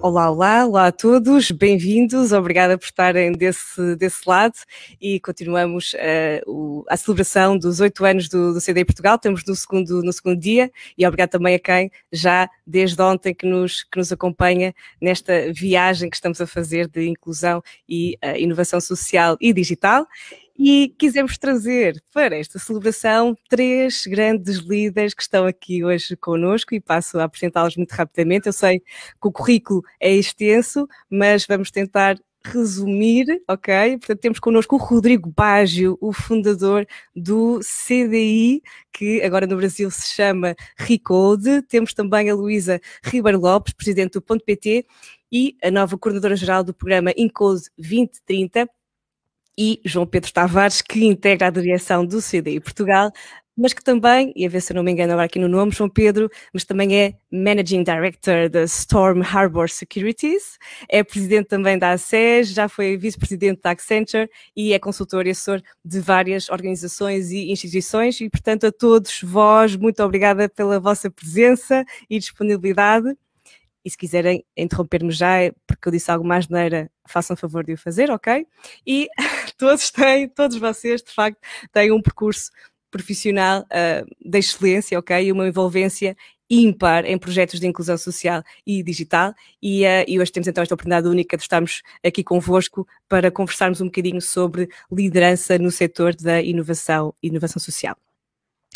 Olá, olá, olá a todos, bem-vindos, obrigada por estarem desse lado e continuamos a celebração dos 8 anos do CDI Portugal, estamos no segundo dia e obrigado também a quem já desde ontem que nos acompanha nesta viagem que estamos a fazer de inclusão e inovação social e digital. E quisemos trazer para esta celebração 3 grandes líderes que estão aqui hoje connosco e passo a apresentá-los muito rapidamente. Eu sei que o currículo é extenso, mas vamos tentar resumir, ok? Portanto, temos connosco o Rodrigo Baggio, o fundador do CDI, que agora no Brasil se chama Recode. Temos também a Luísa Ribeiro Lopes, presidente do Ponto.pt e a nova coordenadora-geral do programa Incode 2030, e João Pedro Tavares, que integra a direção do CDI Portugal, mas que também, e a ver se eu não me engano agora aqui no nome, João Pedro, mas também é Managing Director da Storm Harbor Securities, é presidente também da ACES, já foi vice-presidente da Accenture e é consultor e assessor de várias organizações e instituições e, portanto, a todos vós, muito obrigada pela vossa presença e disponibilidade. E se quiserem interromper-me já, porque eu disse algo mais asneira, façam favor de o fazer, ok? E todos vocês, de facto, têm um percurso profissional de excelência, ok? E uma envolvência ímpar em projetos de inclusão social e digital. E hoje temos então esta oportunidade única de estarmos aqui convosco para conversarmos um bocadinho sobre liderança no setor da inovação social.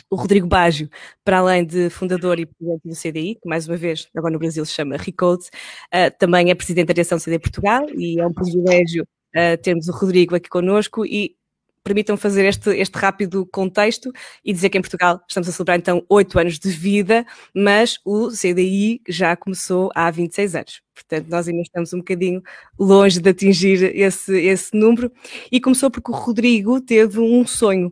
O Rodrigo Baggio, para além de fundador e presidente do CDI, que mais uma vez agora no Brasil se chama Recode, também é presidente da direção do CDI Portugal e é um privilégio termos o Rodrigo aqui connosco e permitam fazer este rápido contexto e dizer que em Portugal estamos a celebrar então 8 anos de vida, mas o CDI já começou há 26 anos. Portanto, nós ainda estamos um bocadinho longe de atingir esse número e começou porque o Rodrigo teve um sonho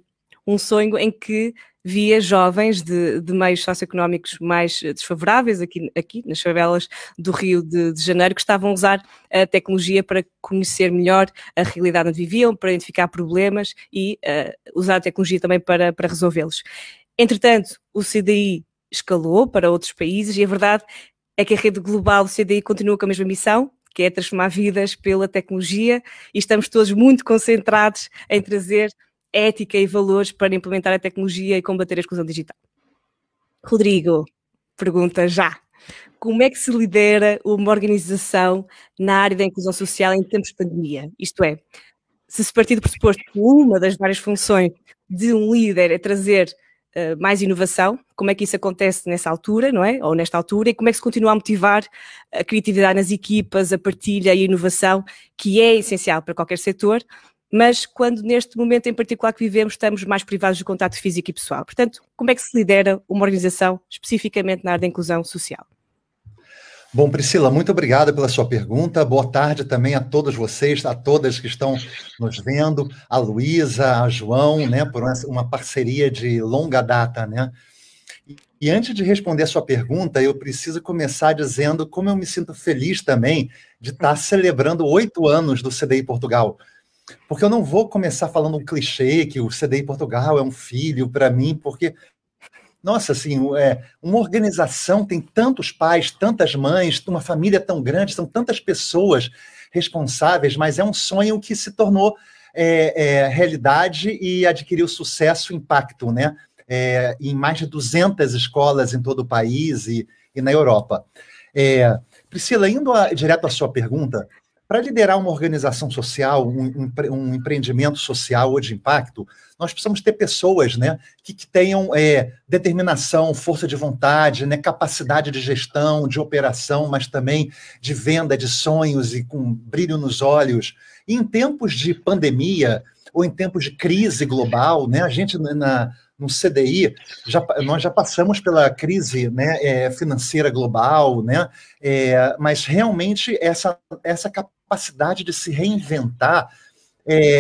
em que via jovens de meios socioeconómicos mais desfavoráveis aqui nas favelas do Rio de Janeiro que estavam a usar a tecnologia para conhecer melhor a realidade onde viviam, para identificar problemas e usar a tecnologia também para resolvê-los. Entretanto, o CDI escalou para outros países e a verdade é que a rede global do CDI continua com a mesma missão, que é transformar vidas pela tecnologia e estamos todos muito concentrados em trazer ética e valores para implementar a tecnologia e combater a exclusão digital. Rodrigo, pergunta já. Como é que se lidera uma organização na área da inclusão social em tempos de pandemia? Isto é, se partir do pressuposto que uma das várias funções de um líder é trazer mais inovação, como é que isso acontece nessa altura, não é? Ou nesta altura, e como é que se continua a motivar a criatividade nas equipas, a partilha e a inovação, que é essencial para qualquer setor, mas quando neste momento em particular que vivemos estamos mais privados do contato físico e pessoal. Portanto, como é que se lidera uma organização especificamente na área da inclusão social? Bom, Priscila, muito obrigado pela sua pergunta. Boa tarde também a todos vocês, a todas que estão nos vendo, a Luísa, a João, né, por uma parceria de longa data, né? E antes de responder a sua pergunta, eu preciso começar dizendo como eu me sinto feliz também de estar celebrando 8 anos do CDI Portugal. Porque eu não vou começar falando um clichê que o CDI Portugal é um filho para mim, porque, nossa, assim, uma organização tem tantos pais, tantas mães, uma família tão grande, são tantas pessoas responsáveis, mas é um sonho que se tornou realidade e adquiriu sucesso e impacto, né? Em mais de 200 escolas em todo o país e na Europa. Priscila, indo direto à sua pergunta, para liderar uma organização social, um empreendimento social ou de impacto, nós precisamos ter pessoas, né, que tenham determinação, força de vontade, né, capacidade de gestão, de operação, mas também de venda de sonhos e com brilho nos olhos. E em tempos de pandemia ou em tempos de crise global, né, a gente no CDI, nós já passamos pela crise, né, financeira global, né, mas realmente essa capacidade de se reinventar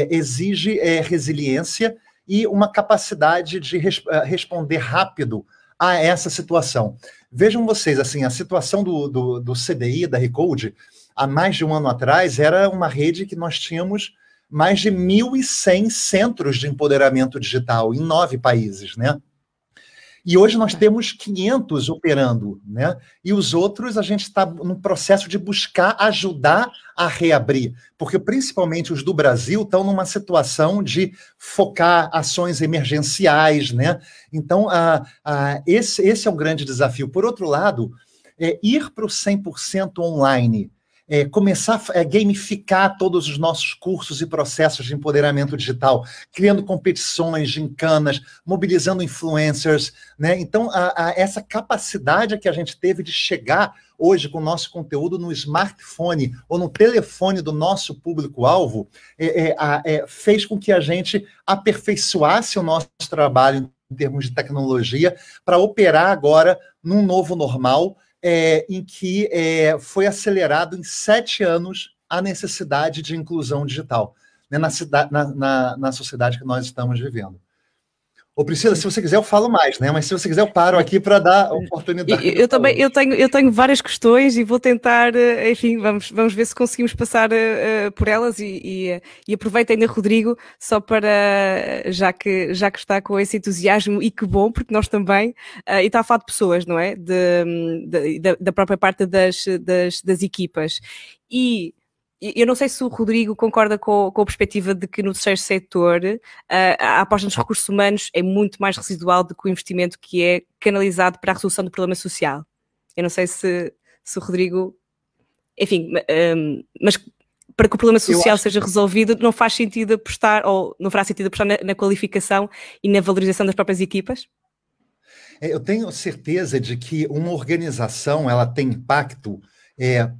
exige resiliência e uma capacidade de responder rápido a essa situação. Vejam vocês, assim, a situação do CDI, da Recode, há mais de um ano atrás, era uma rede que nós tínhamos mais de 1.100 centros de empoderamento digital em 9 países, né? E hoje nós temos 500 operando, né? E os outros a gente está no processo de buscar ajudar a reabrir, porque principalmente os do Brasil estão numa situação de focar ações emergenciais, né? Então, esse é um grande desafio. Por outro lado, ir para o 100% online, começar a gamificar todos os nossos cursos e processos de empoderamento digital, criando competições, gincanas, mobilizando influencers, né? Então, essa capacidade que a gente teve de chegar hoje com o nosso conteúdo no smartphone ou no telefone do nosso público-alvo, fez com que a gente aperfeiçoasse o nosso trabalho em termos de tecnologia para operar agora num novo normal, em que foi acelerado em 7 anos a necessidade de inclusão digital, né, na sociedade que nós estamos vivendo. Ô Priscila, se você quiser eu falo mais, né? Mas se você quiser eu paro aqui para dar oportunidade. Eu tenho várias questões e vou tentar, enfim, vamos ver se conseguimos passar por elas e aproveito ainda, Rodrigo, só para, já que está com esse entusiasmo, e que bom, porque nós também, e está a falar de pessoas, não é? Da própria parte das equipas. E eu não sei se o Rodrigo concorda com a perspectiva de que no terceiro setor a aposta nos recursos humanos é muito mais residual do que o investimento que é canalizado para a resolução do problema social. Eu não sei se o Rodrigo... Enfim, mas para que o problema social seja resolvido, não faz sentido apostar, ou não fará sentido apostar na qualificação e na valorização das próprias equipas? Eu tenho certeza de que uma organização ela tem impacto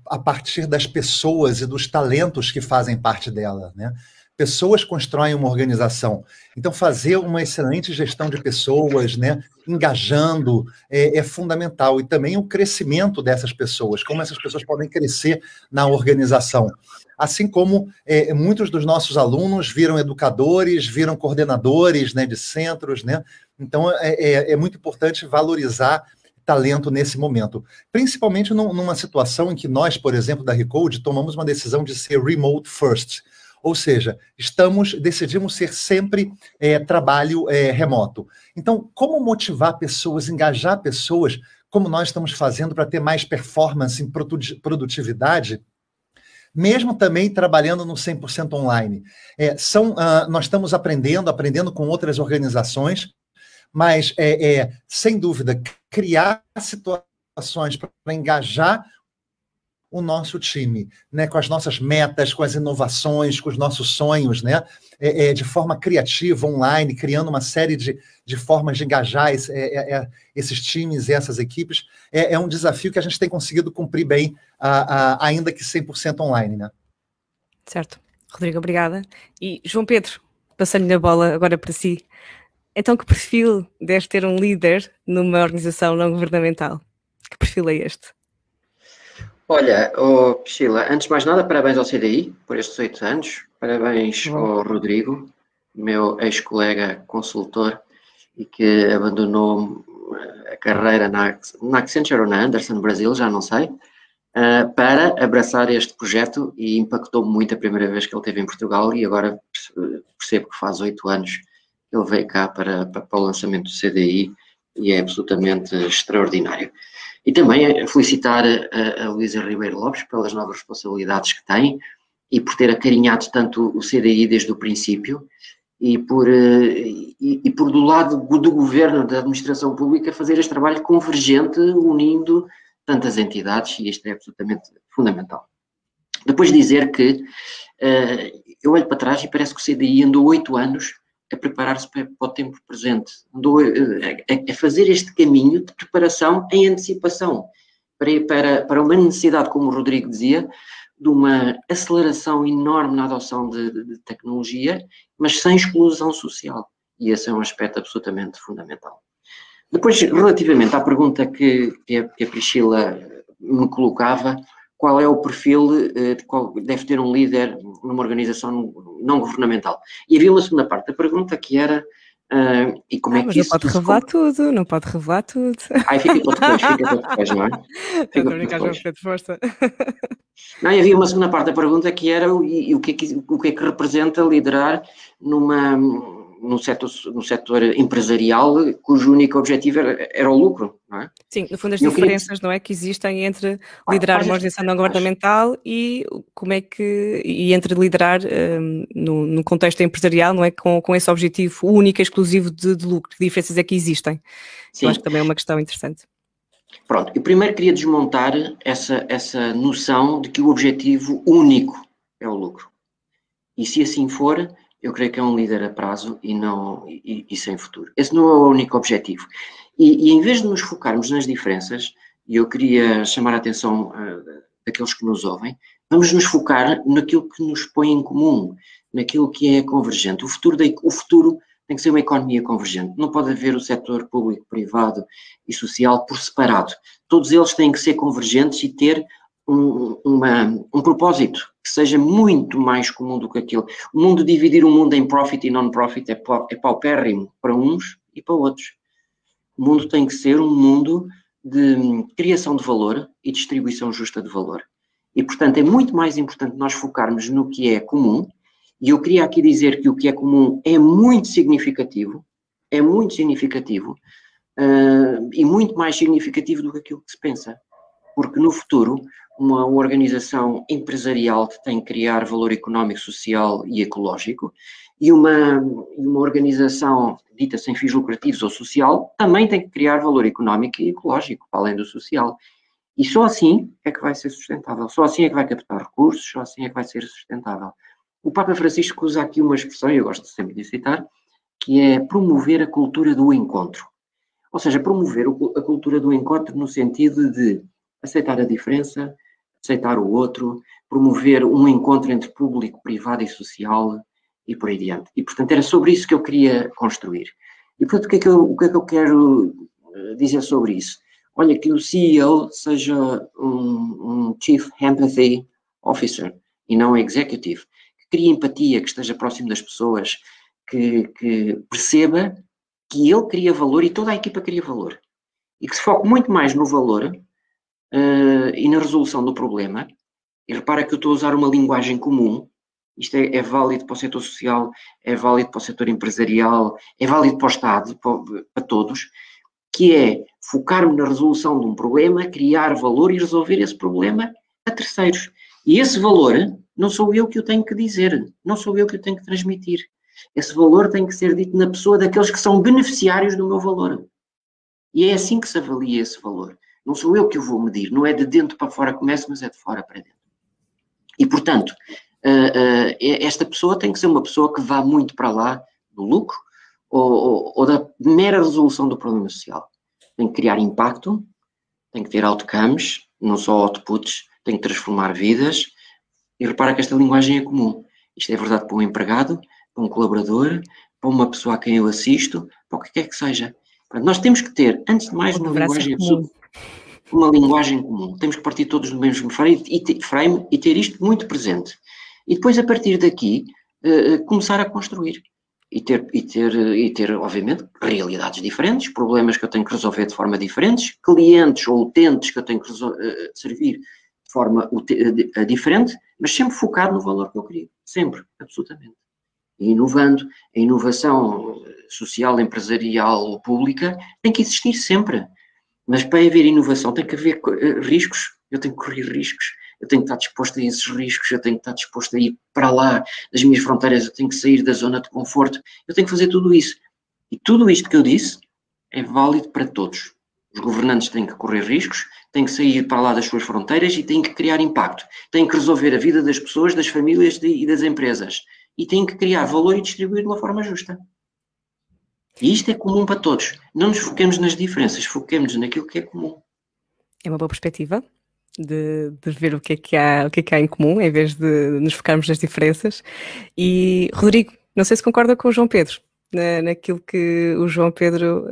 a partir das pessoas e dos talentos que fazem parte dela, né? Pessoas constroem uma organização. Então, fazer uma excelente gestão de pessoas, né, engajando, é fundamental. E também o crescimento dessas pessoas, como essas pessoas podem crescer na organização. Assim como muitos dos nossos alunos viram educadores, viram coordenadores, né, de centros, né? Então, é muito importante valorizar talento nesse momento, principalmente numa situação em que nós, por exemplo, da Recode, tomamos uma decisão de ser remote first, ou seja, decidimos ser sempre trabalho remoto. Então, como motivar pessoas, engajar pessoas, como nós estamos fazendo para ter mais performance em produtividade, mesmo também trabalhando no 100% online? Nós estamos aprendendo com outras organizações, mas, sem dúvida, criar situações para engajar o nosso time, né, com as nossas metas, com as inovações, com os nossos sonhos, né, de forma criativa, online, criando uma série de formas de engajar esses times e essas equipes, é um desafio que a gente tem conseguido cumprir bem, ainda que 100% online, né? Certo. Rodrigo, obrigada. E João Pedro, passando-lhe a bola agora para si. Então, que perfil deve ter um líder numa organização não governamental? Que perfil é este? Olha, Priscila, antes de mais nada, parabéns ao CDI por estes 8 anos. Parabéns ao Rodrigo, meu ex-colega consultor, e que abandonou a carreira na Accenture ou na Anderson, no Brasil, já não sei, para abraçar este projeto, e impactou muito a primeira vez que ele esteve em Portugal, e agora percebo que faz 8 anos ele veio cá para o lançamento do CDI, e é absolutamente extraordinário. E também felicitar a Luísa Ribeiro Lopes pelas novas responsabilidades que tem e por ter acarinhado tanto o CDI desde o princípio, e por do lado do governo, da administração pública, fazer este trabalho convergente, unindo tantas entidades, e isto é absolutamente fundamental. Depois dizer que eu olho para trás e parece que o CDI andou 8 anos a preparar-se para o tempo presente, andou a fazer este caminho de preparação em antecipação, para uma necessidade, como o Rodrigo dizia, de uma aceleração enorme na adoção de tecnologia, mas sem exclusão social. E esse é um aspecto absolutamente fundamental. Depois, relativamente à pergunta que a Priscila me colocava, qual é o perfil de qual deve ter um líder numa organização não governamental? E havia uma segunda parte da pergunta que era e como é que isso... Não pode revelar tudo. Fica para depois, não é? Fica para depois. Não, e havia uma segunda parte da pergunta que era o que é que representa liderar no setor empresarial, cujo único objetivo era o lucro, não é? Sim, no fundo as diferenças, não é, que existem entre liderar uma organização não governamental e entre liderar no contexto empresarial, não é, com esse objetivo único e exclusivo de lucro. Que diferenças é que existem? Sim. Eu acho que também é uma questão interessante. Pronto, eu primeiro queria desmontar essa noção de que o objetivo único é o lucro. E se assim for, eu creio que é um líder a prazo e sem futuro. Esse não é o único objetivo. E em vez de nos focarmos nas diferenças, e eu queria chamar a atenção daqueles que nos ouvem, vamos nos focar naquilo que nos põe em comum, naquilo que é convergente. O futuro tem que ser uma economia convergente. Não pode haver o setor público, privado e social por separado. Todos eles têm que ser convergentes e ter um propósito que seja muito mais comum do que aquilo. Dividir o mundo em profit e non-profit é paupérrimo para uns e para outros. O mundo tem que ser um mundo de criação de valor e distribuição justa de valor. E, portanto, é muito mais importante nós focarmos no que é comum. E eu queria aqui dizer que o que é comum é muito significativo, e muito mais significativo do que aquilo que se pensa. Porque no futuro, uma organização empresarial tem que criar valor económico, social e ecológico, e uma organização dita sem fins lucrativos ou social também tem que criar valor económico e ecológico, além do social. E só assim é que vai ser sustentável, só assim é que vai captar recursos, só assim é que vai ser sustentável. O Papa Francisco usa aqui uma expressão, eu gosto sempre de citar, que é promover a cultura do encontro. Ou seja, promover a cultura do encontro no sentido de aceitar a diferença, aceitar o outro, promover um encontro entre público, privado e social e por aí adiante. E, portanto, era sobre isso que eu queria construir. E, portanto, o que é que eu quero dizer sobre isso? Olha, que o CEO seja um Chief Empathy Officer e não Executive, que crie empatia, que esteja próximo das pessoas, que perceba que ele cria valor e toda a equipa cria valor. E que se foque muito mais no valor e na resolução do problema. E repara que eu estou a usar uma linguagem comum. Isto é válido para o setor social, é válido para o setor empresarial, é válido para o Estado, para todos, que é focar-me na resolução de um problema, criar valor e resolver esse problema a terceiros. E esse valor não sou eu que o tenho que dizer, não sou eu que o tenho que transmitir. Esse valor tem que ser dito na pessoa daqueles que são beneficiários do meu valor. E é assim que se avalia esse valor. Não sou eu que o vou medir, não é de dentro para fora que começa, mas é de fora para dentro. E, portanto, esta pessoa tem que ser uma pessoa que vá muito para lá do lucro ou da mera resolução do problema social. Tem que criar impacto, tem que ter outcomes, não só outputs, tem que transformar vidas. E repara que esta linguagem é comum. Isto é verdade para um empregado, para um colaborador, para uma pessoa a quem eu assisto, para o que quer que seja. Portanto, nós temos que ter, antes de mais, uma linguagem comum. Temos que partir todos do mesmo frame e ter isto muito presente. E depois, a partir daqui, começar a construir. E ter, obviamente, realidades diferentes, problemas que eu tenho que resolver de forma diferente, clientes ou utentes que eu tenho que servir de forma diferente, mas sempre focado no valor que eu crio. Sempre, absolutamente. E inovando, a inovação social, empresarial ou pública tem que existir sempre. Mas para haver inovação tem que haver riscos. Eu tenho que correr riscos. Eu tenho que estar disposto a esses riscos. Eu tenho que estar disposto a ir para lá das minhas fronteiras. Eu tenho que sair da zona de conforto. Eu tenho que fazer tudo isso. E tudo isto que eu disse é válido para todos. Os governantes têm que correr riscos, têm que sair para lá das suas fronteiras e têm que criar impacto. Têm que resolver a vida das pessoas, das famílias e das empresas. E têm que criar valor e distribuir de uma forma justa. E isto é comum para todos. Não nos foquemos nas diferenças, foquemos naquilo que é comum. É uma boa perspectiva de ver o que é que há em comum, em vez de nos focarmos nas diferenças. E, Rodrigo, não sei se concorda com o João Pedro, naquilo que o João Pedro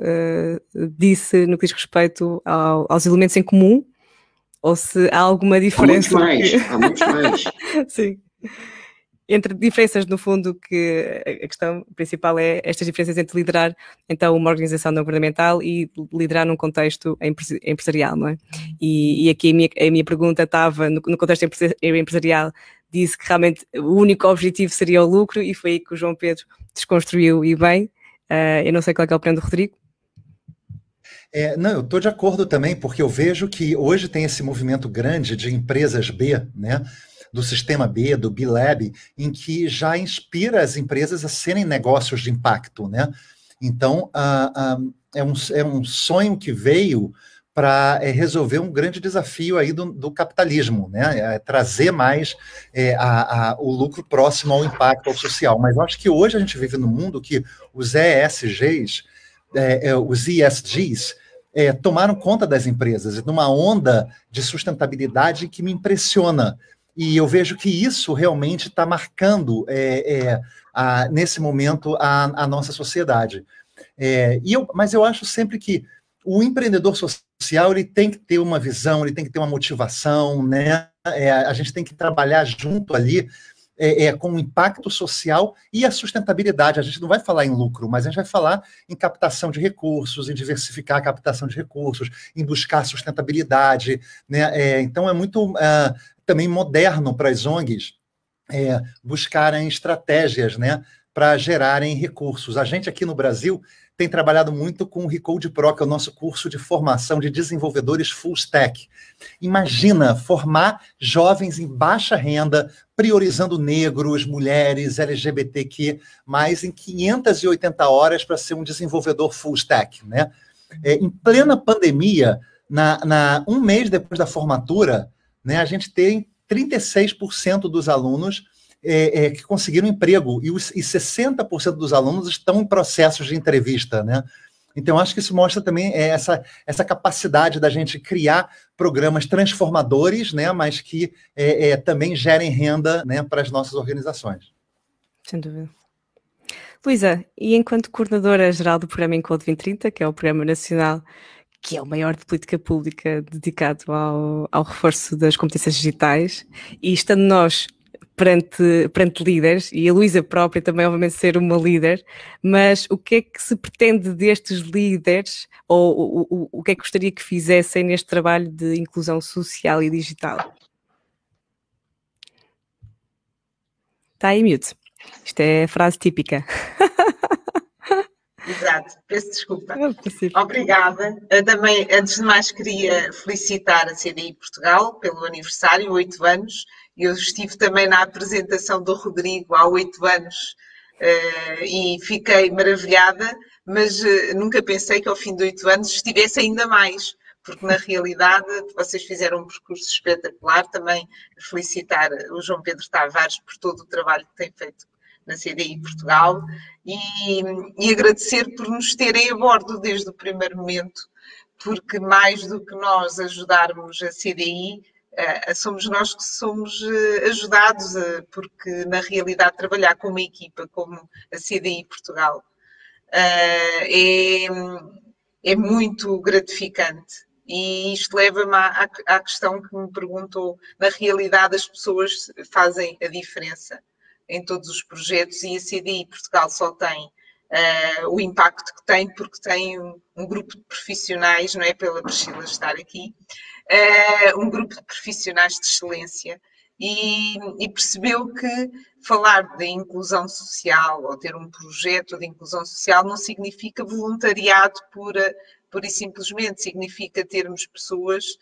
disse no que diz respeito aos elementos em comum, ou se há alguma diferença. Há muitos mais. Sim. Entre diferenças, no fundo, que a questão principal é estas diferenças entre liderar, então, uma organização não governamental e liderar num contexto empresarial, não é? E aqui a minha pergunta estava, no contexto empresarial, disse que realmente o único objetivo seria o lucro, e foi aí que o João Pedro desconstruiu e bem. Eu não sei qual é a opinião do Rodrigo. Não, eu estou de acordo também, porque eu vejo que hoje tem esse movimento grande de empresas B, né, do sistema B, do B-Lab, em que já inspira as empresas a serem negócios de impacto, né? Então, é um sonho que veio para resolver um grande desafio aí do capitalismo, né? Trazer mais o lucro próximo ao impacto, ao social. Mas eu acho que hoje a gente vive num mundo que os ESGs, os ESGs, tomaram conta das empresas, numa onda de sustentabilidade que me impressiona. E eu vejo que isso realmente está marcando, nesse momento, a nossa sociedade. Mas eu acho sempre que o empreendedor social ele tem que ter uma visão, ele tem que ter uma motivação, né? A gente tem que trabalhar junto ali com o impacto social e a sustentabilidade. A gente não vai falar em lucro, mas a gente vai falar em captação de recursos, em diversificar a captação de recursos, em buscar sustentabilidade, né? Então é muito também moderno para as ONGs buscarem estratégias, né, para gerarem recursos. A gente aqui no Brasil tem trabalhado muito com o Recode Pro, que é o nosso curso de formação de desenvolvedores full stack. Imagina formar jovens em baixa renda, priorizando negros, mulheres, LGBTQ, mais em 580 horas para ser um desenvolvedor full stack, né? Em plena pandemia, um mês depois da formatura, né, a gente tem 36% dos alunos que conseguiram emprego e 60% dos alunos estão em processos de entrevista, né? Então, acho que isso mostra também essa capacidade da gente criar programas transformadores, né, mas que também gerem renda, né, para as nossas organizações. Sem dúvida. Luísa, e enquanto coordenadora geral do programa Encode 2030, que é o programa nacional que é o maior de política pública dedicado ao reforço das competências digitais, e estando nós perante líderes, e a Luísa própria também obviamente ser uma líder, mas o que é que se pretende destes líderes, ou o que é que gostaria que fizessem neste trabalho de inclusão social e digital? Está aí mute. Isto é a frase típica. Exato, peço desculpa. Obrigada. Eu também, antes de mais, queria felicitar a CDI Portugal pelo aniversário, 8 anos. Eu estive também na apresentação do Rodrigo há 8 anos e fiquei maravilhada, mas nunca pensei que ao fim de 8 anos estivesse ainda mais, porque na realidade vocês fizeram um percurso espetacular. Também felicitar o João Pedro Tavares por todo o trabalho que tem feito na CDI Portugal e agradecer por nos terem a bordo desde o primeiro momento, porque mais do que nós ajudarmos a CDI, somos nós que somos ajudados, porque na realidade trabalhar com uma equipa como a CDI Portugal é muito gratificante. E isto leva-me à questão que me perguntou. Na realidade, as pessoas fazem a diferença em todos os projetos e a CDI Portugal só tem o impacto que tem porque tem um grupo de profissionais, não é pela Priscila estar aqui, um grupo de profissionais de excelência e percebeu que falar de inclusão social ou ter um projeto de inclusão social não significa voluntariado pura e simplesmente, significa termos pessoas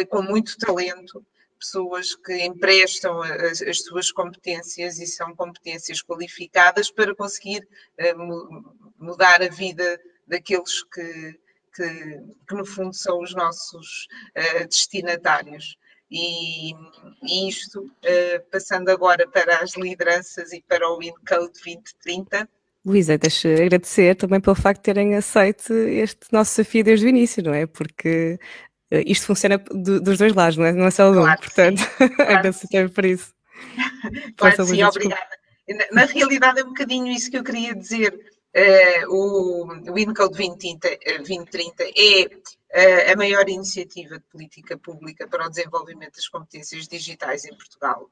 com muito talento, pessoas que emprestam as suas competências e são competências qualificadas para conseguir mudar a vida daqueles que no fundo são os nossos destinatários. E isto, passando agora para as lideranças e para o Encode 2030. Luísa, deixa agradecer também pelo facto de terem aceito este nosso desafio desde o início, não é? Porque isto funciona dos dois lados, não é? Não é só de um, portanto, agradeço também por isso. Claro que sim, obrigada. Na realidade é um bocadinho isso que eu queria dizer. O Encode 2030 é a maior iniciativa de política pública para o desenvolvimento das competências digitais em Portugal.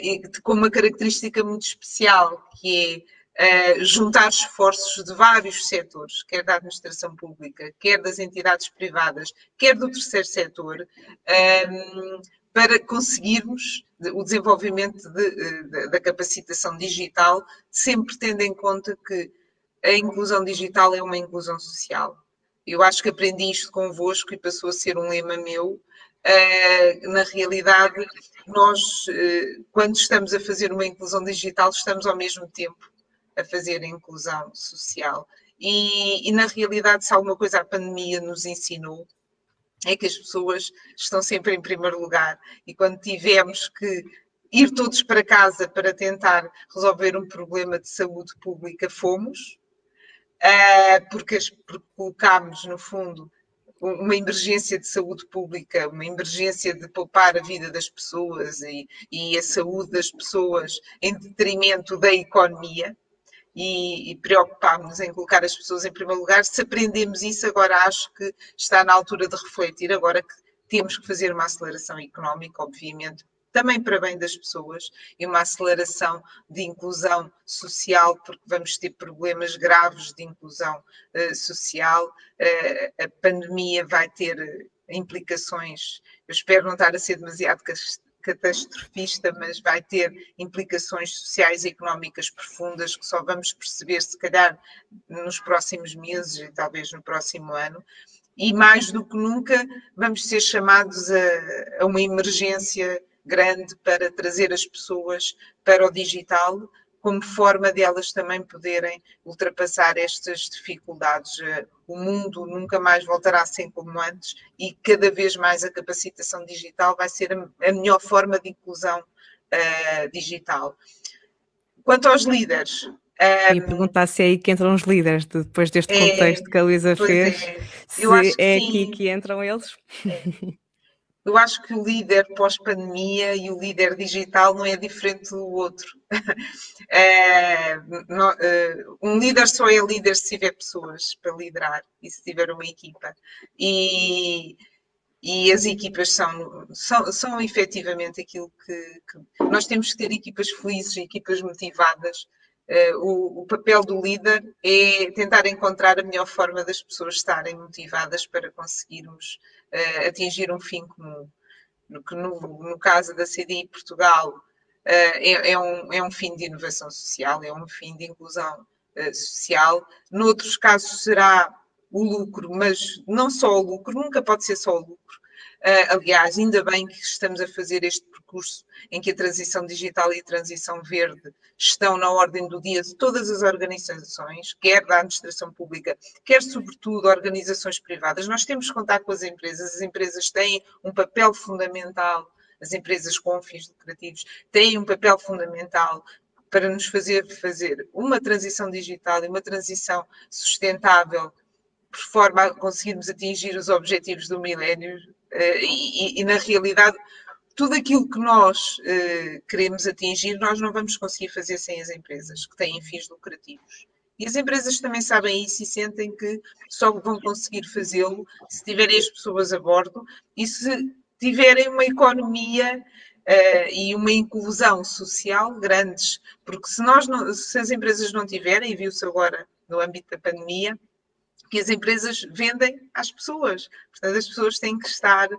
E com uma característica muito especial, que é juntar esforços de vários setores, quer da administração pública, quer das entidades privadas, quer do terceiro setor, para conseguirmos o desenvolvimento da capacitação digital, sempre tendo em conta que a inclusão digital é uma inclusão social. Eu acho que aprendi isto convosco e passou a ser um lema meu. Na realidade, nós, quando estamos a fazer uma inclusão digital, estamos ao mesmo tempo a fazer a inclusão social. E na realidade, se alguma coisa a pandemia nos ensinou, é que as pessoas estão sempre em primeiro lugar. E quando tivemos que ir todos para casa para tentar resolver um problema de saúde pública, fomos, porque colocámos, no fundo, uma emergência de saúde pública, uma emergência de poupar a vida das pessoas e a saúde das pessoas em detrimento da economia, e preocupámos-nos em colocar as pessoas em primeiro lugar. Se aprendemos isso, agora acho que está na altura de refletir, agora que temos que fazer uma aceleração económica, obviamente, também para bem das pessoas, e uma aceleração de inclusão social, porque vamos ter problemas graves de inclusão social. A pandemia vai ter implicações, eu espero não estar a ser demasiado catastrofista, mas vai ter implicações sociais e económicas profundas que só vamos perceber, se calhar, nos próximos meses e talvez no próximo ano. E mais do que nunca vamos ser chamados a uma emergência grande para trazer as pessoas para o digital, como forma de elas também poderem ultrapassar estas dificuldades. O mundo nunca mais voltará a ser como antes e cada vez mais a capacitação digital vai ser a melhor forma de inclusão digital. Quanto aos líderes... E perguntar se é aí que entram os líderes, depois deste contexto que a Luísa fez, se é aqui que entram eles. Eu acho que o líder pós-pandemia e o líder digital não é diferente do outro. Um líder só é líder se tiver pessoas para liderar e se tiver uma equipa. E as equipas são efetivamente aquilo que... Nós temos que ter equipas felizes, equipas motivadas. O papel do líder é tentar encontrar a melhor forma das pessoas estarem motivadas para conseguirmos atingir um fim comum. No caso da CDI Portugal, é um fim de inovação social, é um fim de inclusão social. Noutros casos será o lucro, mas não só o lucro, nunca pode ser só o lucro. Aliás, ainda bem que estamos a fazer este percurso em que a transição digital e a transição verde estão na ordem do dia de todas as organizações, quer da administração pública, quer, sobretudo, organizações privadas. Nós temos que contar com as empresas têm um papel fundamental, as empresas com fins lucrativos têm um papel fundamental para nos fazer uma transição digital e uma transição sustentável, por forma a conseguirmos atingir os objetivos do milénio. E na realidade, tudo aquilo que nós queremos atingir, nós não vamos conseguir fazer sem as empresas que têm fins lucrativos. E as empresas também sabem isso e sentem que só vão conseguir fazê-lo se tiverem as pessoas a bordo e se tiverem uma economia e uma inclusão social grandes. Porque se as empresas não tiverem, e viu-se agora no âmbito da pandemia, que as empresas vendem às pessoas. Portanto, as pessoas têm que estar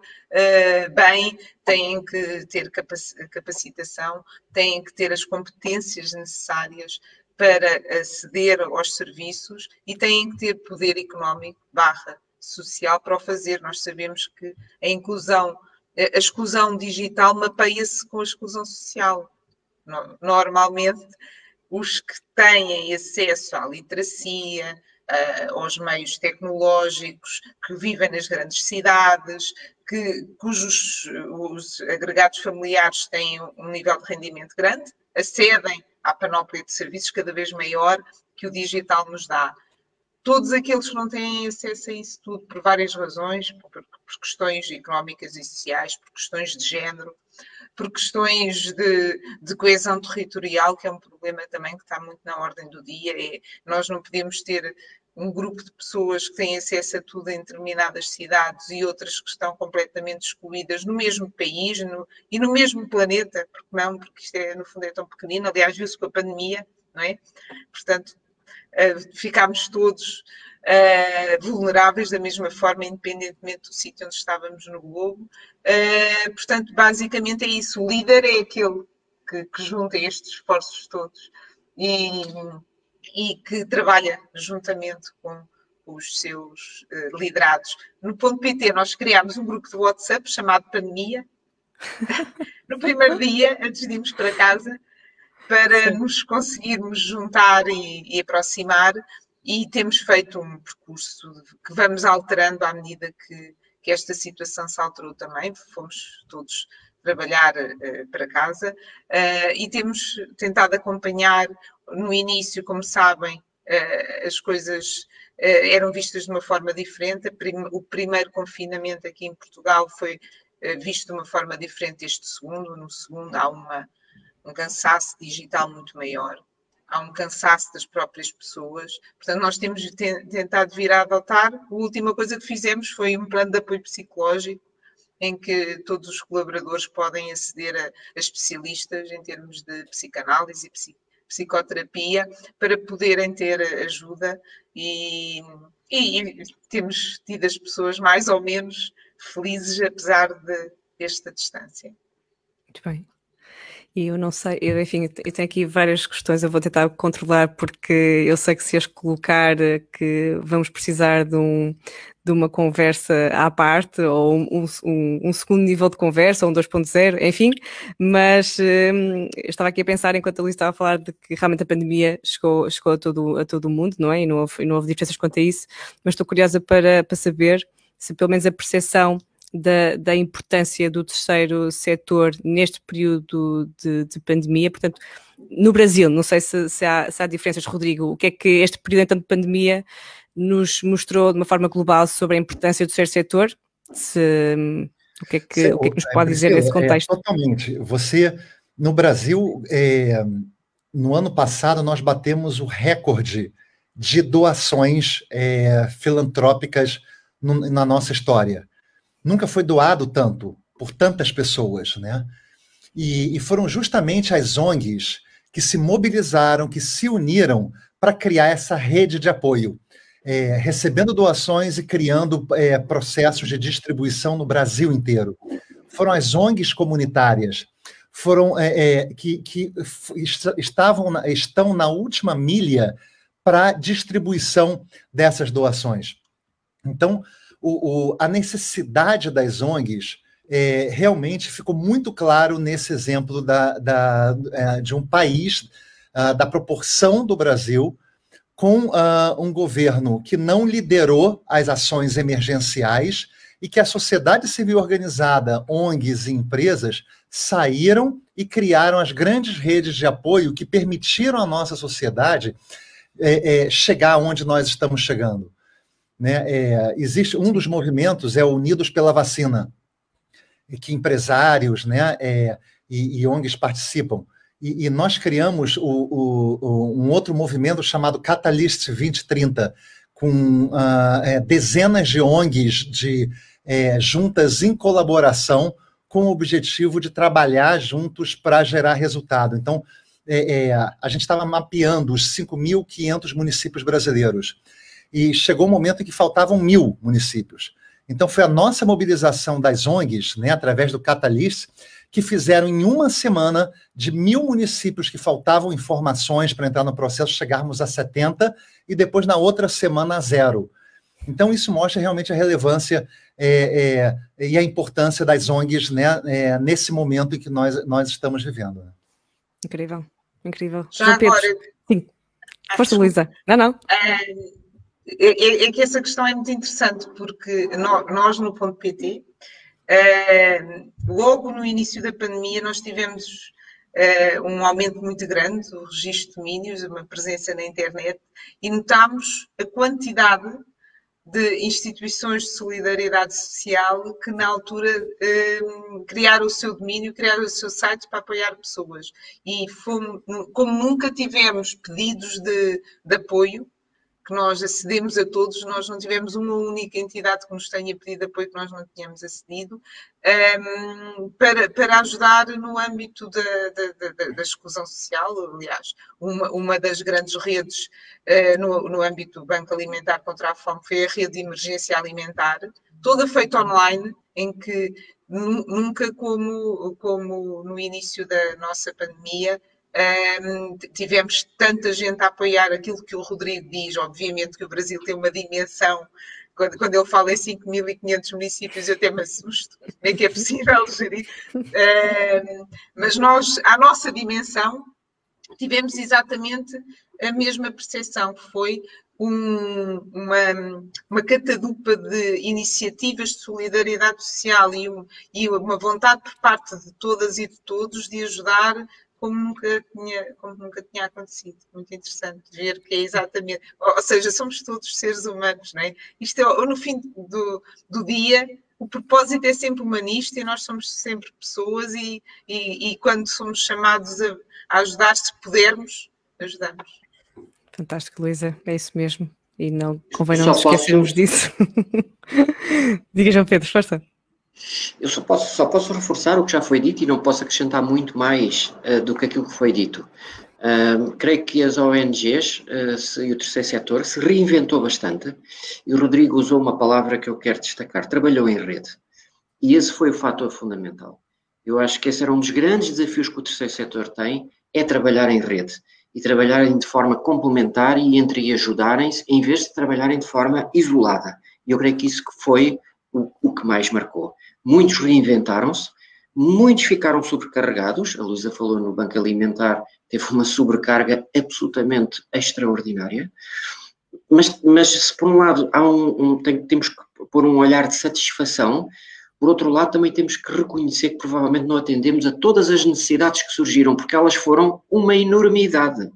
bem, têm que ter capacitação, têm que ter as competências necessárias para aceder aos serviços e têm que ter poder económico / social para o fazer. Nós sabemos que a exclusão digital mapeia-se com a exclusão social. Normalmente, os que têm acesso à literacia, aos meios tecnológicos, que vivem nas grandes cidades, cujos os agregados familiares têm um nível de rendimento grande, acedem à panóplia de serviços cada vez maior que o digital nos dá. Todos aqueles que não têm acesso a isso tudo, por várias razões, por questões económicas e sociais, por questões de género, por questões de coesão territorial, que é um problema também que está muito na ordem do dia. Nós não podemos ter um grupo de pessoas que têm acesso a tudo em determinadas cidades e outras que estão completamente excluídas no mesmo país e no mesmo planeta, porque não, porque isto no fundo é tão pequenino. Aliás, viu-se com a pandemia, não é? Portanto, ficámos todos vulneráveis da mesma forma, independentemente do sítio onde estávamos no globo. Portanto, basicamente é isso. O líder é aquele que junta estes esforços todos e que trabalha juntamente com os seus liderados. No .pt nós criámos um grupo de WhatsApp chamado Pandemia, no primeiro dia, antes de irmos para casa, para nos conseguirmos juntar e aproximar, e temos feito um percurso que vamos alterando à medida que esta situação se alterou também. Fomos todos trabalhar para casa e temos tentado acompanhar. No início, como sabem, as coisas eram vistas de uma forma diferente. O primeiro confinamento aqui em Portugal foi visto de uma forma diferente deste segundo. No segundo há um cansaço digital muito maior, há um cansaço das próprias pessoas. Portanto, nós temos tentado vir a adotar. A última coisa que fizemos foi um plano de apoio psicológico, em que todos os colaboradores podem aceder a especialistas em termos de psicanálise e psicoterapia, para poderem ter ajuda, e temos tido as pessoas mais ou menos felizes, apesar desta distância. Muito bem. E eu não sei, enfim, eu tenho aqui várias questões, eu vou tentar controlar, porque eu sei que se as colocar, que vamos precisar de uma conversa à parte, ou um segundo nível de conversa, ou um 2.0, enfim, mas eu estava aqui a pensar, enquanto a Luísa estava a falar, de que realmente a pandemia chegou a todo o mundo, não é? E não houve diferenças quanto a isso, mas estou curiosa para saber se pelo menos a percepção da importância do terceiro setor neste período de pandemia. Portanto, no Brasil, não sei se há diferenças, Rodrigo, o que é que este período então de pandemia nos mostrou de uma forma global sobre a importância do terceiro setor? O que é que nos pode dizer nesse contexto? Totalmente. No Brasil, no ano passado, nós batemos o recorde de doações filantrópicas na nossa história. Nunca foi doado tanto, por tantas pessoas, né? E foram justamente as ONGs que se mobilizaram, que se uniram para criar essa rede de apoio, recebendo doações e criando processos de distribuição no Brasil inteiro. Foram as ONGs comunitárias, que estão na última milha para a distribuição dessas doações. Então, a necessidade das ONGs realmente ficou muito claro nesse exemplo de um país da proporção do Brasil, com um governo que não liderou as ações emergenciais e que a sociedade civil organizada, ONGs e empresas saíram e criaram as grandes redes de apoio que permitiram à nossa sociedade chegar onde nós estamos chegando. Né? Existe um dos movimentos, Unidos pela Vacina, que empresários, né, e ONGs participam. E nós criamos um outro movimento chamado Catalyst 2030, com dezenas de ONGs juntas em colaboração, com o objetivo de trabalhar juntos para gerar resultado. Então, a gente estava mapeando os 5.500 municípios brasileiros. E chegou um momento em que faltavam 1.000 municípios. Então, foi a nossa mobilização das ONGs, né, através do Catalyst, que fizeram em uma semana, de 1.000 municípios que faltavam informações para entrar no processo, chegarmos a 70, e depois, na outra semana, a 0. Então, isso mostra realmente a relevância e a importância das ONGs, né, nesse momento em que nós estamos vivendo. Incrível, incrível. Já agora... Sim. Força, Luísa. Não. É que essa questão é muito interessante, porque nós no .pt, logo no início da pandemia, nós tivemos um aumento muito grande do registro de domínios, uma presença na internet, e notámos a quantidade de instituições de solidariedade social que na altura criaram o seu domínio, criaram o seu site para apoiar pessoas. E como nunca tivemos pedidos de apoio, que nós acedemos a todos, nós não tivemos uma única entidade que nos tenha pedido apoio que nós não tínhamos acedido, para ajudar no âmbito da exclusão social. Aliás, uma das grandes redes no âmbito do Banco Alimentar contra a Fome foi a rede de emergência alimentar, toda feita online, em que nunca como no início da nossa pandemia, tivemos tanta gente a apoiar aquilo que o Rodrigo diz. Obviamente que o Brasil tem uma dimensão, quando ele fala em 5.500 municípios, eu até me assusto, como é que é possível gerir? Mas nós, à nossa dimensão, tivemos exatamente a mesma percepção, que foi uma catadupa de iniciativas de solidariedade social e uma vontade por parte de todas e de todos de ajudar como nunca tinha acontecido. Muito interessante ver que é exatamente, ou seja, somos todos seres humanos, não é? Isto é, no fim do dia, o propósito é sempre humanista e nós somos sempre pessoas e quando somos chamados a ajudar, se pudermos, ajudamos. Fantástico, Luísa, é isso mesmo. E não convém não nos esquecermos disso. Diga, João Pedro, força. Eu só posso reforçar o que já foi dito e não posso acrescentar muito mais do que aquilo que foi dito. Creio que as ONGs e o terceiro setor se reinventou bastante e o Rodrigo usou uma palavra que eu quero destacar, trabalhou em rede. E esse foi o fator fundamental. Eu acho que esse era um dos grandes desafios que o terceiro setor tem, é trabalhar em rede. E trabalharem de forma complementar e entre ajudarem-se, em vez de trabalharem de forma isolada. E eu creio que isso foi o que mais marcou. Muitos reinventaram-se, muitos ficaram sobrecarregados. A Luísa falou no Banco Alimentar, teve uma sobrecarga absolutamente extraordinária. Mas se por um lado temos que pôr um olhar de satisfação, por outro lado também temos que reconhecer que provavelmente não atendemos a todas as necessidades que surgiram, porque elas foram uma enormidade.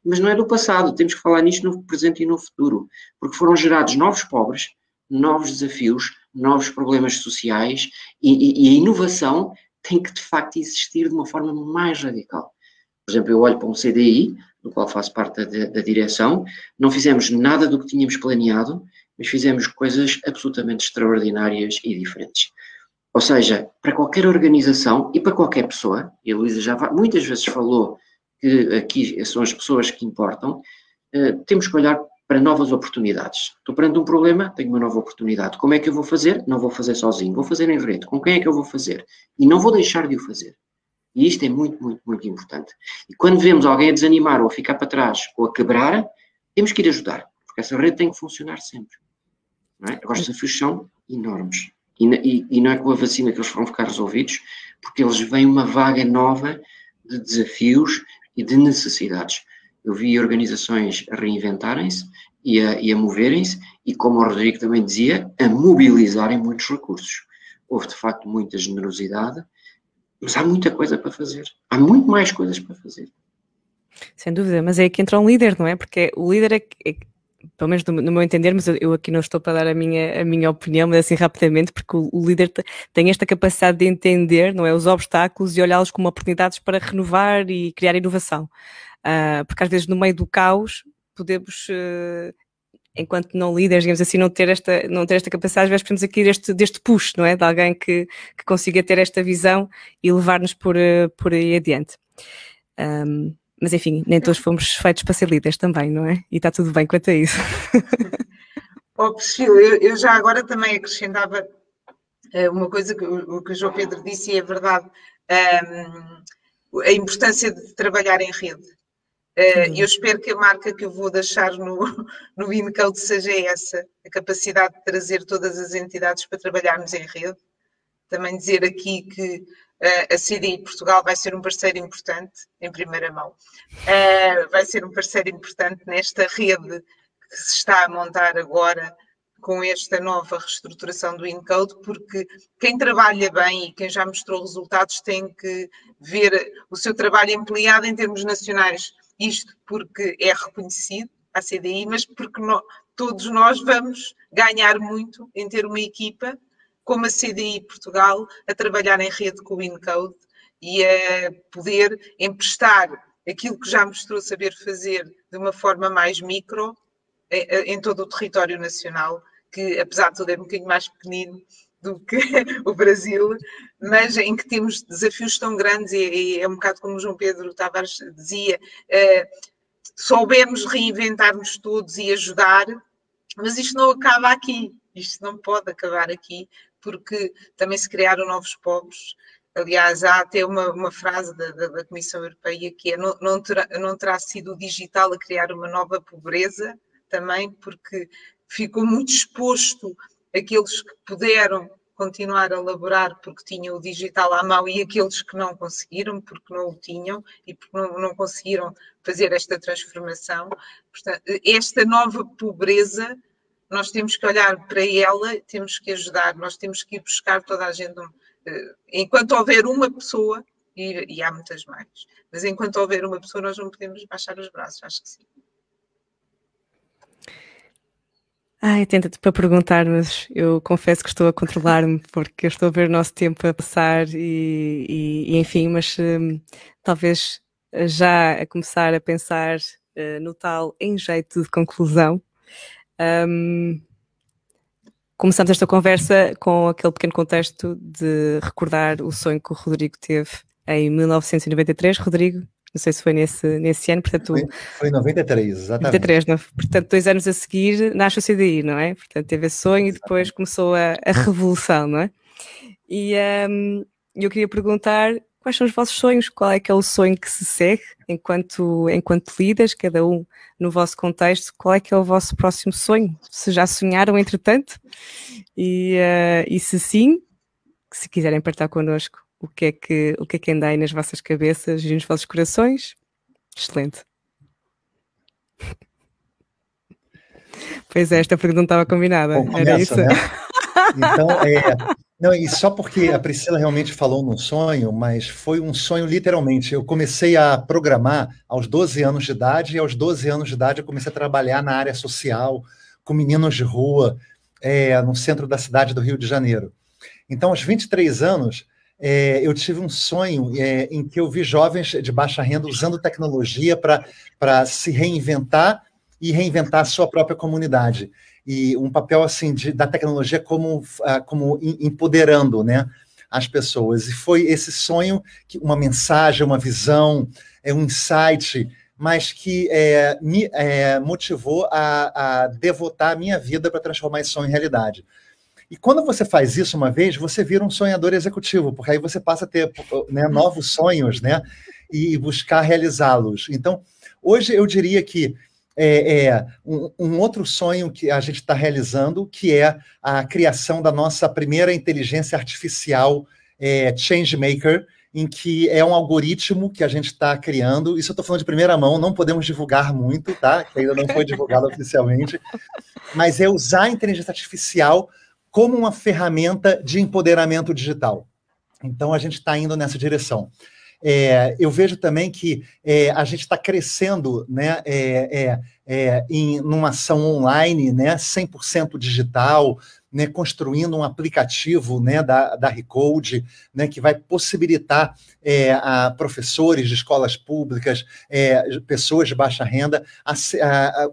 Mas não é do passado, temos que falar nisto no presente e no futuro, porque foram gerados novos pobres, novos desafios, novos problemas sociais e a inovação tem que de facto existir de uma forma mais radical. Por exemplo, eu olho para um CDI, do qual faço parte da direção, não fizemos nada do que tínhamos planeado, mas fizemos coisas absolutamente extraordinárias e diferentes. Ou seja, para qualquer organização e para qualquer pessoa, e a Luísa já muitas vezes falou que aqui são as pessoas que importam, temos que olhar para novas oportunidades. Estou perante um problema, tenho uma nova oportunidade. Como é que eu vou fazer? Não vou fazer sozinho, vou fazer em rede. Com quem é que eu vou fazer? E não vou deixar de o fazer. E isto é muito, muito, muito importante. E quando vemos alguém a desanimar ou a ficar para trás ou a quebrar, temos que ir ajudar, porque essa rede tem que funcionar sempre. Não é? Agora os desafios são enormes. E não é com a vacina que eles vão ficar resolvidos, porque eles vêm uma vaga nova de desafios e de necessidades. Eu vi organizações a reinventarem-se e a moverem-se, e como o Rodrigo também dizia, a mobilizarem muitos recursos. Houve de facto muita generosidade, mas há muita coisa para fazer. Há muito mais coisas para fazer. Sem dúvida, mas é aqui entra um líder, não é? Porque o líder pelo menos no meu entender, mas eu aqui não estou para dar a minha opinião, mas assim rapidamente, porque o líder tem esta capacidade de entender, não é, os obstáculos e olhá-los como oportunidades para renovar e criar inovação. Porque às vezes no meio do caos podemos, enquanto não líderes, digamos assim, não ter esta capacidade, às vezes podemos aqui deste push, não é? De alguém que consiga ter esta visão e levar-nos por aí adiante. Mas enfim, nem todos fomos feitos para ser líderes também, não é? E está tudo bem quanto a isso. Priscila, eu já agora também acrescentava uma coisa que o João Pedro disse e é verdade, a importância de trabalhar em rede. Eu espero que a marca que eu vou deixar no InCode seja essa, a capacidade de trazer todas as entidades para trabalharmos em rede. Também dizer aqui que a CDI Portugal vai ser um parceiro importante, em primeira mão. Vai ser um parceiro importante nesta rede que se está a montar agora com esta nova reestruturação do InCode, porque quem trabalha bem e quem já mostrou resultados tem que ver o seu trabalho ampliado em termos nacionais. Isto porque é reconhecido a CDI, mas porque todos nós vamos ganhar muito em ter uma equipa como a CDI Portugal, a trabalhar em rede com o InCode e a poder emprestar aquilo que já mostrou saber fazer de uma forma mais micro em todo o território nacional, que apesar de tudo é um bocadinho mais pequenino do que o Brasil, mas em que temos desafios tão grandes, e é um bocado como o João Pedro Tavares dizia, soubemos reinventar-nos todos e ajudar, mas isto não acaba aqui, isto não pode acabar aqui, porque também se criaram novos povos. Aliás, há até uma frase da Comissão Europeia que é: não terá sido o digital a criar uma nova pobreza, também porque ficou muito exposto aqueles que puderam continuar a laborar porque tinham o digital à mão e aqueles que não conseguiram porque não o tinham e porque não conseguiram fazer esta transformação. Portanto, esta nova pobreza, nós temos que olhar para ela, temos que ajudar, nós temos que ir buscar toda a gente. Enquanto houver uma pessoa, e há muitas mais, mas enquanto houver uma pessoa, nós não podemos baixar os braços, acho que sim. Tenta-te para perguntar, mas eu confesso que estou a controlar-me porque eu estou a ver o nosso tempo a passar e enfim, mas talvez já a começar a pensar no tal em jeito de conclusão. Começamos esta conversa com aquele pequeno contexto de recordar o sonho que o Rodrigo teve em 1993. Rodrigo, não sei se foi nesse ano, portanto... Foi em 93, exatamente. 93, não? Portanto, 2 anos a seguir nasce o CDI, não é? Portanto, teve esse sonho e depois começou a revolução, não é? E eu queria perguntar quais são os vossos sonhos, qual é que é o sonho que se segue enquanto líderes, cada um no vosso contexto, qual é que é o vosso próximo sonho? Se já sonharam, entretanto? E se sim, se quiserem partilhar connosco, o que é que anda aí nas vossas cabeças e nos vossos corações? Excelente. Pois é, esta pergunta não estava combinada. Bom, começa, era isso? Né? Então, não, e só porque a Priscila realmente falou no sonho, mas foi um sonho literalmente. Eu comecei a programar aos 12 anos de idade, e aos 12 anos de idade eu comecei a trabalhar na área social, com meninos de rua, no centro da cidade do Rio de Janeiro. Então, aos 23 anos, eu tive um sonho em que eu vi jovens de baixa renda usando tecnologia para se reinventar e reinventar a sua própria comunidade. E um papel assim da tecnologia como empoderando, né, as pessoas. E foi esse sonho, uma mensagem, uma visão, um insight, mas que me motivou a devotar a minha vida para transformar esse sonho em realidade. E quando você faz isso uma vez, você vira um sonhador executivo, porque aí você passa a ter, né, novos sonhos, né, e buscar realizá-los. Então, hoje eu diria que um outro sonho que a gente está realizando, que é a criação da nossa primeira inteligência artificial Changemaker, em que é um algoritmo que a gente está criando. Isso eu estou falando de primeira mão, não podemos divulgar muito, tá? Que ainda não foi divulgado oficialmente. Mas é usar a inteligência artificial como uma ferramenta de empoderamento digital. Então, a gente está indo nessa direção. Eu vejo também que a gente está crescendo, né, numa ação online, né, 100% digital, né, construindo um aplicativo, né, da Recode, né, que vai possibilitar a professores de escolas públicas, pessoas de baixa renda, a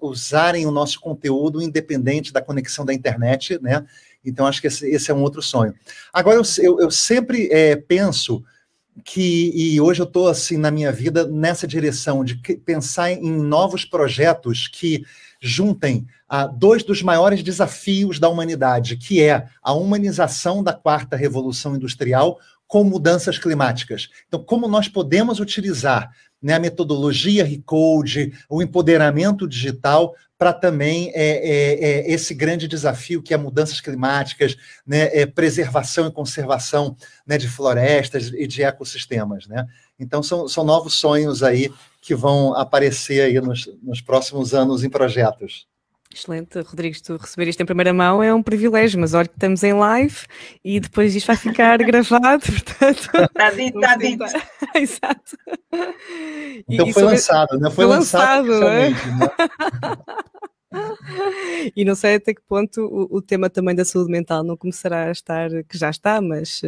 usarem o nosso conteúdo independente da conexão da internet, né? Então, acho que esse é um outro sonho. Agora, eu sempre penso e hoje eu estou, assim, na minha vida, nessa direção de pensar em novos projetos que juntem dois dos maiores desafios da humanidade, que é a humanização da quarta revolução industrial com mudanças climáticas. Então, como nós podemos utilizar, né, a metodologia Recode, o empoderamento digital, para também esse grande desafio que é mudanças climáticas, né, preservação e conservação, né, de florestas e de ecossistemas, né? Então, são novos sonhos aí que vão aparecer aí nos próximos anos em projetos. Excelente, Rodrigo, tu receber isto em primeira mão é um privilégio, mas olha que estamos em live e depois isto vai ficar gravado, portanto... Está dito, está dito. Exato. Então foi lançado, né? Foi lançado oficialmente, né? E não sei até que ponto o tema também da saúde mental não começará a estar, que já está, mas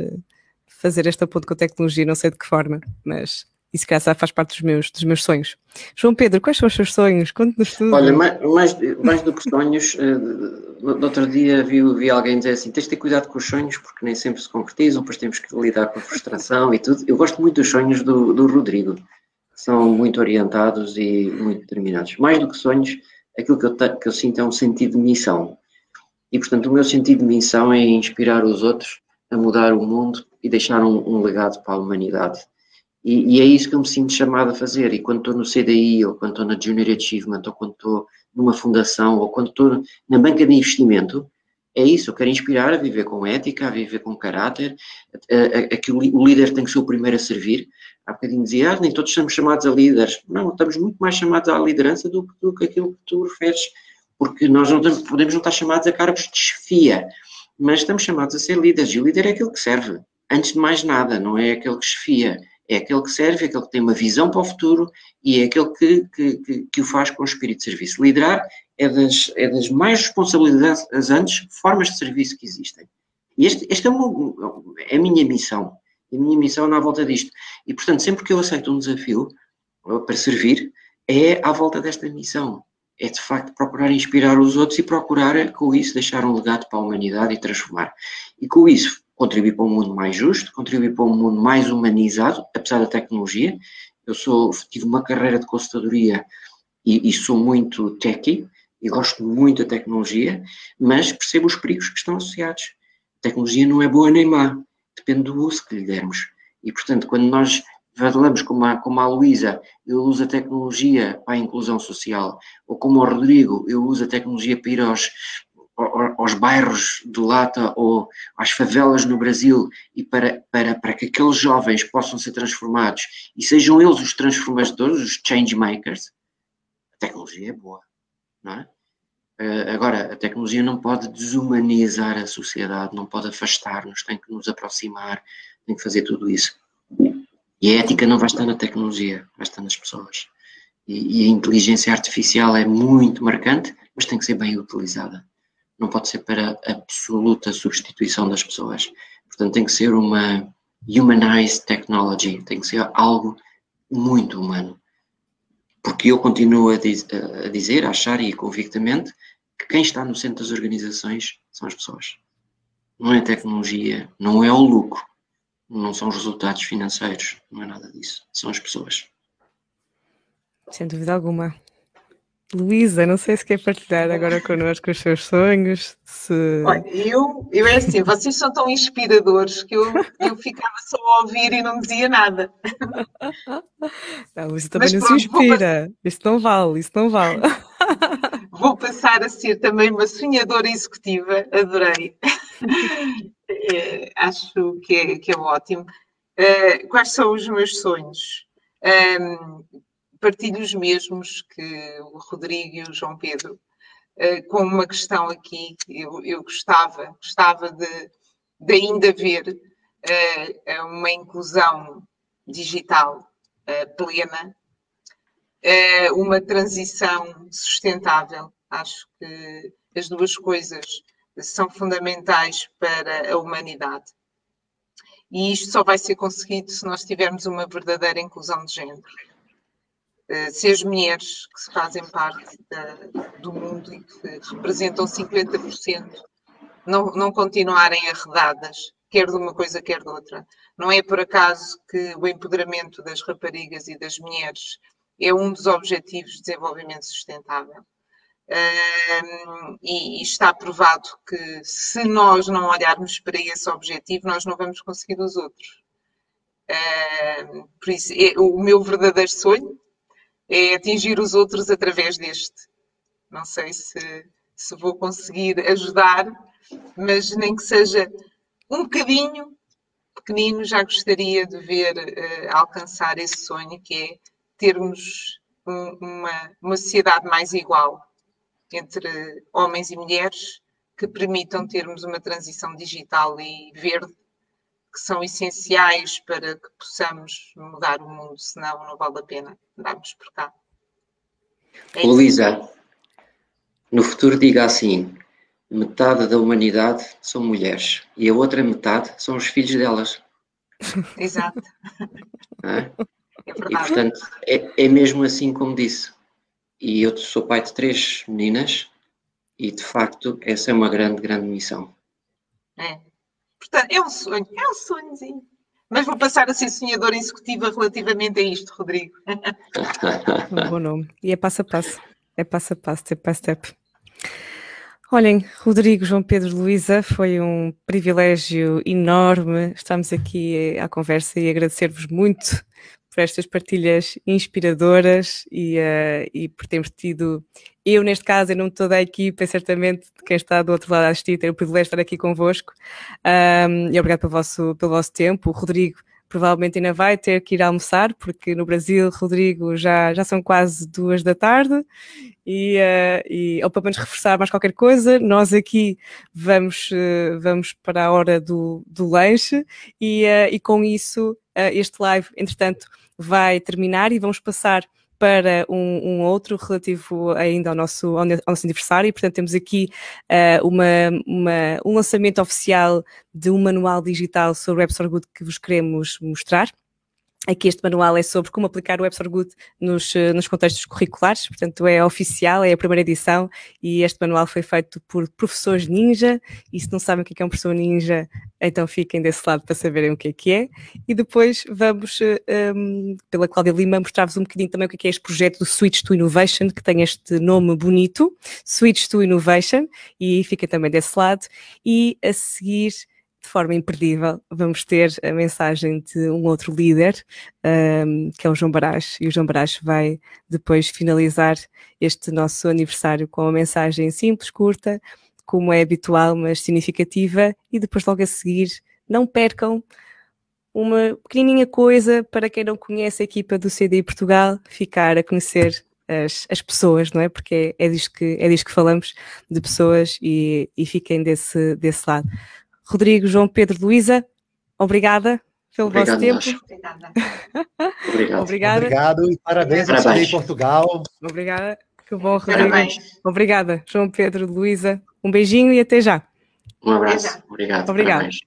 fazer esta ponte com a tecnologia, não sei de que forma, mas e se calhar faz parte dos meus sonhos. João Pedro, quais são os seus sonhos? Conte-nos tudo. Olha, mais do que sonhos, no outro dia vi alguém dizer assim, tens de ter cuidado com os sonhos porque nem sempre se concretizam, depois temos que lidar com a frustração e tudo. Eu gosto muito dos sonhos do Rodrigo, que são muito orientados e muito determinados. Mais do que sonhos, aquilo que eu sinto é um sentido de missão. E, portanto, o meu sentido de missão é inspirar os outros a mudar o mundo e deixar um legado para a humanidade. E é isso que eu me sinto chamado a fazer. E quando estou no CDI, ou quando estou na Junior Achievement, ou quando estou numa fundação, ou quando estou na banca de investimento, é isso. Eu quero inspirar a viver com ética, a viver com caráter, a que o líder tem que ser o primeiro a servir. Há bocadinho dizia, nem todos somos chamados a líderes. Não, estamos muito mais chamados à liderança do que aquilo que tu referes. Porque nós podemos não estar chamados a cargos de chefia, mas estamos chamados a ser líderes. E o líder é aquele que serve. Antes de mais nada, não é aquele que chefia. É aquele que serve, é aquele que tem uma visão para o futuro e é aquele que o faz com o espírito de serviço. Liderar é das mais responsabilizantes formas de serviço que existem. E esta é a minha missão. E a minha missão anda à volta disto. E, portanto, sempre que eu aceito um desafio para servir, é à volta desta missão. É, de facto, procurar inspirar os outros e procurar, com isso, deixar um legado para a humanidade e transformar. E, com isso, contribuir para um mundo mais justo, contribuir para um mundo mais humanizado, apesar da tecnologia. Eu tive uma carreira de consultadoria e sou muito techie e gosto muito da tecnologia, mas percebo os perigos que estão associados. A tecnologia não é boa nem má, depende do uso que lhe dermos. E, portanto, quando nós falamos como a Luísa, eu uso a tecnologia para a inclusão social, ou como o Rodrigo, eu uso a tecnologia para ir aos bairros de lata ou às favelas no Brasil e para que aqueles jovens possam ser transformados e sejam eles os transformadores, os change makers, a tecnologia é boa, não é? Agora, a tecnologia não pode desumanizar a sociedade, não pode afastar-nos, tem que nos aproximar, tem que fazer tudo isso. E a ética não vai estar na tecnologia, vai estar nas pessoas. E a inteligência artificial é muito marcante, mas tem que ser bem utilizada. Não pode ser para absoluta substituição das pessoas. Portanto, tem que ser uma humanized technology, tem que ser algo muito humano. Porque eu continuo a dizer, a achar e convictamente que quem está no centro das organizações são as pessoas. Não é a tecnologia, não é o lucro, não são os resultados financeiros, não é nada disso, são as pessoas. Sem dúvida alguma. Luísa, não sei se quer partilhar agora connosco os seus sonhos. Olha, eu é assim, vocês são tão inspiradores que eu ficava só a ouvir e não dizia nada. A Luísa também não se inspira. Isso não vale. Vou passar a ser também uma sonhadora executiva, adorei. Acho que é ótimo. Quais são os meus sonhos? Partilho os mesmos que o Rodrigo e o João Pedro, com uma questão aqui. Eu gostava de ainda ver uma inclusão digital plena, uma transição sustentável. Acho que as duas coisas são fundamentais para a humanidade. E isto só vai ser conseguido se nós tivermos uma verdadeira inclusão de género. Se as mulheres que fazem parte do mundo e que representam 50% não continuarem arredadas, quer de uma coisa, quer de outra. Não é por acaso que o empoderamento das raparigas e das mulheres é um dos objetivos de desenvolvimento sustentável. E está provado que se nós não olharmos para esse objetivo, nós não vamos conseguir os outros. Por isso, o meu verdadeiro sonho é atingir os outros através deste. Não sei se vou conseguir ajudar, mas nem que seja um bocadinho pequenino, já gostaria de ver alcançar esse sonho, que é termos uma sociedade mais igual entre homens e mulheres, que permitam termos uma transição digital e verde, que são essenciais para que possamos mudar o mundo, senão não vale a pena andarmos por cá. Luísa, no futuro diga assim, metade da humanidade são mulheres e a outra metade são os filhos delas. Exato. É? E, portanto, é mesmo assim como disse. E eu sou pai de 3 meninas e, de facto, essa é uma grande, grande missão. Portanto, é um sonhozinho. Mas vou passar a ser sonhadora executiva relativamente a isto, Rodrigo. Um bom nome. E é passo a passo. É passo a passo, step by step. Olhem, Rodrigo, João Pedro, Luísa, foi um privilégio enorme estarmos aqui à conversa e agradecer-vos muito por estas partilhas inspiradoras e por termos tido, eu neste caso, em nome de toda a equipa, e certamente de quem está do outro lado a assistir, ter o privilégio de estar aqui convosco. E obrigado pelo vosso tempo. O Rodrigo provavelmente ainda vai ter que ir almoçar, porque no Brasil, Rodrigo, já são quase 2 da tarde, ou pelo menos reforçar mais qualquer coisa, nós aqui vamos para a hora do lanche, e com isso este live, entretanto, vai terminar e vamos passar para um outro relativo ainda ao nosso aniversário. E, portanto, temos aqui um lançamento oficial de um manual digital sobre o Webs for Good que vos queremos mostrar. Aqui este manual é sobre como aplicar o Webs for Good nos contextos curriculares, portanto é oficial, é a primeira edição e este manual foi feito por professores ninja, e se não sabem o que é um professor ninja, então fiquem desse lado para saberem o que é. E depois vamos, pela Cláudia Lima, mostrar-vos um bocadinho também o que é este projeto do Switch to Innovation, que tem este nome bonito, Switch to Innovation, e fiquem também desse lado. E a seguir, de forma imperdível, vamos ter a mensagem de um outro líder, que é o João Barás, e o João Barás vai depois finalizar este nosso aniversário com uma mensagem simples, curta, como é habitual, mas significativa, e depois logo a seguir, não percam uma pequenininha coisa para quem não conhece a equipa do CDI Portugal, ficar a conhecer as pessoas, não é? Porque é disto que falamos, de pessoas, e fiquem desse lado. Rodrigo, João Pedro, Luísa, obrigada pelo vosso tempo. Obrigado. Obrigado e parabéns ao CDI Portugal. Obrigada. Que bom, Rodrigo. Parabéns. Obrigada, João Pedro, Luísa. Um beijinho e até já. Um abraço. Obrigado. Obrigado. Parabéns.